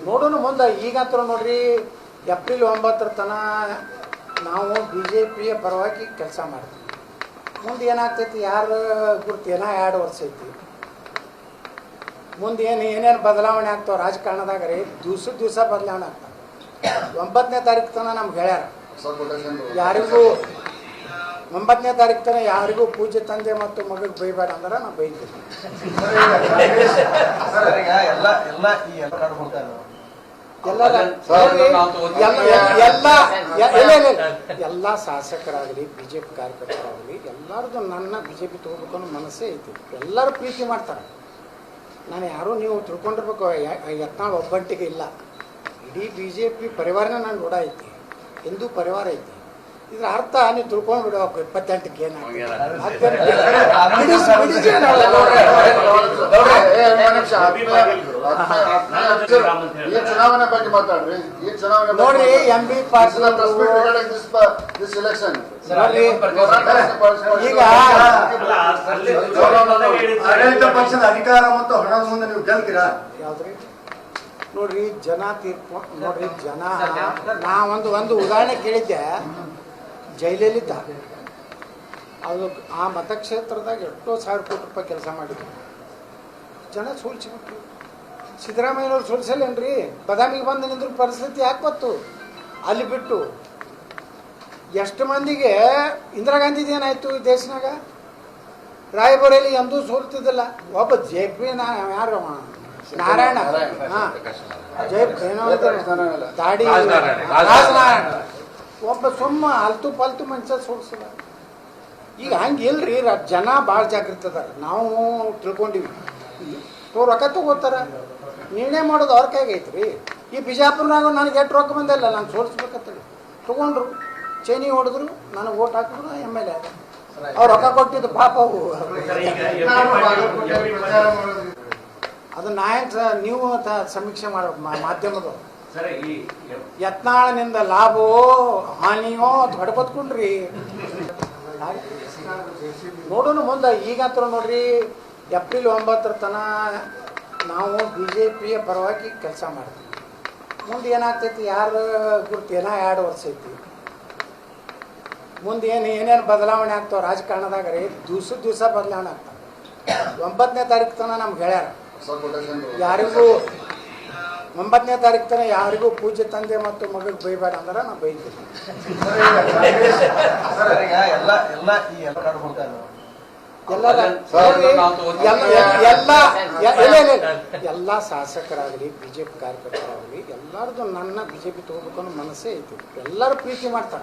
ನೋಡೋಣ ಮುಂದೆ. ಈಗಂತೂ ನೋಡ್ರಿ, ಏಪ್ರಿಲ್ 9 ತನಕ ನಾವು BJPಯ ಪರವಾಗಿ ಕೆಲಸ ಮಾಡ್ತೀವಿ. ಮುಂದೆ ಏನಾಗ್ತೈತಿ, ಯಾರು ಗುರ್ತು ಏನೋ 2 ವರ್ಷ ಐತಿ. ಮುಂದೆ ಏನೇನು ಬದಲಾವಣೆ ಆಗ್ತಾವೆ ರಾಜಕಾರಣದಾಗ ರೀ, ದಿವಸ ಬದಲಾವಣೆ ಆಗ್ತಾವೆ. 9ನೇ ತಾರೀಕು ತನಕ ನಮ್ಗೆ ಹೇಳ್ಯಾರ, ಯಾರಿಗೂ 9ನೇ ತಾರೀಕು ತನಕ ಯಾರಿಗೂ ಪೂಜೆ ತಂದೆ ಮತ್ತು ಮಗಳಿಗೆ ಬೈಬೇಡ ಅಂದ್ರೆ ನಾವು ಬೈತೀವಿ. ಎಲ್ಲ ಶಾಸಕರಾಗಲಿ BJP ಕಾರ್ಯಕರ್ತರಾಗಲಿ ಎಲ್ಲರದು ನನ್ನ BJP ತಗೋಬೇಕು ಅನ್ನೋ ಮನಸ್ಸೇ ಐತಿ. ಎಲ್ಲರೂ ಪ್ರೀತಿ ಮಾಡ್ತಾರೆ. ನಾನು ಯಾರು ನೀವು ತಿಳ್ಕೊಂಡಿರ್ಬೇಕು, ಯತ್ನಾಳ್ ಒಬ್ಬಂಟಿಗೆ ಇಲ್ಲ, ಇಡೀ BJP ಪರಿವಾರನೇ ನಾನು ಕೂಡ ಐತಿ, ಹಿಂದೂ ಪರಿವಾರ ಐತಿ. ಇದ್ರ ಅರ್ಥ ನೀವು ತಿಳ್ಕೊಂಡು ಬಿಡಬೇಕು. 28ಕ್ಕೆ ಏನಾಗ್ತದೆ ಚುನಾವಣೆ ಬಗ್ಗೆ ಮಾತಾಡ್ರಿ. ಈ ಚುನಾವಣೆ ನೋಡ್ರಿ, MB ಪಾಟೀಲ್ ಈಗ ಆಡಳಿತ ಪಕ್ಷದ ಅಧಿಕಾರ ಮತ್ತು ಹಣದ ಮುಂದೆ ನೀವು ಗೆಲ್ತೀರಾ? ಯಾವ್ದ್ರಿ ನೋಡ್ರಿ, ಜನ ತೀರ್ಪು ನೋಡ್ರಿ. ಜನ ನಾ ಒಂದು ಉದಾಹರಣೆ ಕೇಳಿದ್ದೆ. ಜೈಲಲ್ಲಿದ್ದ, ಅದು ಆ ಮತಕ್ಷೇತ್ರದಾಗ ಎಷ್ಟೋ ಸಾವಿರ ಕೋಟಿ ರೂಪಾಯಿ ಕೆಲಸ ಮಾಡಿದ್ರು. ಜನ ಸೋಲ್ಸಿಬಿಟ್ರು. ಸಿದ್ದರಾಮಯ್ಯನವ್ರು ಸೋಲ್ಸಲ್ಲೇನ್ರಿ? ಬದಾಮಿಗೆ ಬಂದು ನಿಂದ್ರ ಪರಿಸ್ಥಿತಿ ಯಾಕೆ ಗೊತ್ತು? ಅಲ್ಲಿ ಬಿಟ್ಟು ಎಷ್ಟು ಮಂದಿಗೆ ಇಂದಿರಾ ಗಾಂಧಿದು ಏನಾಯ್ತು ಈ ದೇಶನಾಗ? ರಾಯಬರೇಲಿ ಎಂದೂ ಸೋಲ್ತಿದ್ದಿಲ್ಲ. ಒಬ್ಬ JP ಯಾರು ನಾರಾಯಣ, ದಾಡಿ ರಾಜನಾರಾಯಣ, ಒಬ್ಬ ಸುಮ್ಮ ಅಲ್ತು ಪಲ್ತು ಮನುಷ್ಯ ಸೋಲ್ಸಲ್ಲ. ಈಗ ಹಂಗಿಲ್ರಿ, ಜನ ಭಾಳ ಜಾಗೃತಿ ಅದಾರ. ನಾವು ತಿಳ್ಕೊಂಡಿವಿ. ರೊಕ್ಕ ತಗೋತಾರ, ನಿರ್ಣಯ ಮಾಡೋದು ಅವ್ರ ಕೈಗೈತ್ರಿ. ಈ ಬಿಜಾಪುರನಾಗ ನನಗೆ ಎಷ್ಟು ರೊಕ್ಕ ಬಂದಿಲ್ಲ, ನಾನು ಸೋಲ್ಸ್ಬೇಕಂತೇಳಿ ತಗೊಂಡ್ರು, ಚೈನಿ ಹೊಡೆದ್ರು, ನನಗೆ ಓಟ್ ಹಾಕಿದ್ರು, MLA ಆದ. ಅವ್ರು ರೊಕ್ಕ ಕೊಟ್ಟಿದ್ದು ಪಾಪ ಅವು. ಅದು ನೀವು ಸಮೀಕ್ಷೆ ಮಾಡೋ ಮಾಧ್ಯಮದವರು. ಯತ್ನಾಳನಿಂದ ಲಾಭವೋ ಹಾನಿಯೋ ಹೊಡ್ಕೊತ್ಕೊಂಡ್ರಿ. ನೋಡೋಣ ಮುಂದೆ. ಈಗಂತೂ ನೋಡ್ರಿ, ಏಪ್ರಿಲ್ 9 ತನಕ ನಾವು BJPಯ ಪರವಾಗಿ ಕೆಲಸ ಮಾಡ್ತೀವಿ. ಮುಂದೆ ಏನಾಗ್ತೈತಿ, ಯಾರು ಗುರ್ತು ಏನೋ 2 ವರ್ಷ ಐತಿ. ಮುಂದೆ ಏನೇನು ಬದಲಾವಣೆ ಆಗ್ತಾವೆ ರಾಜಕಾರಣದಾಗ ರೀ, ದಿವಸ ಬದಲಾವಣೆ ಆಗ್ತಾವೆ. 9ನೇ ತಾರೀಕು ತನಕ ನಮ್ಗೆ ಹೇಳ್ಯಾರ, ಯಾರಿಗೂ 9ನೇ ತಾರೀಕು ತನಕ ಯಾರಿಗೂ ಪೂಜೆ ತಂದೆ ಮತ್ತು ಮಗಳಿಗೆ ಬೈಬೇಡ ಅಂದ್ರೆ ನಾವು ಬೈತೀವಿ. ಎಲ್ಲ ಶಾಸಕರಾಗಲಿ BJP ಕಾರ್ಯಕರ್ತರಾಗಲಿ ಎಲ್ಲರದು ನನ್ನ BJP ತಗೋಬೇಕು ಅನ್ನೋ ಮನಸ್ಸೇ ಐತಿ. ಎಲ್ಲರೂ ಪ್ರೀತಿ ಮಾಡ್ತಾರೆ.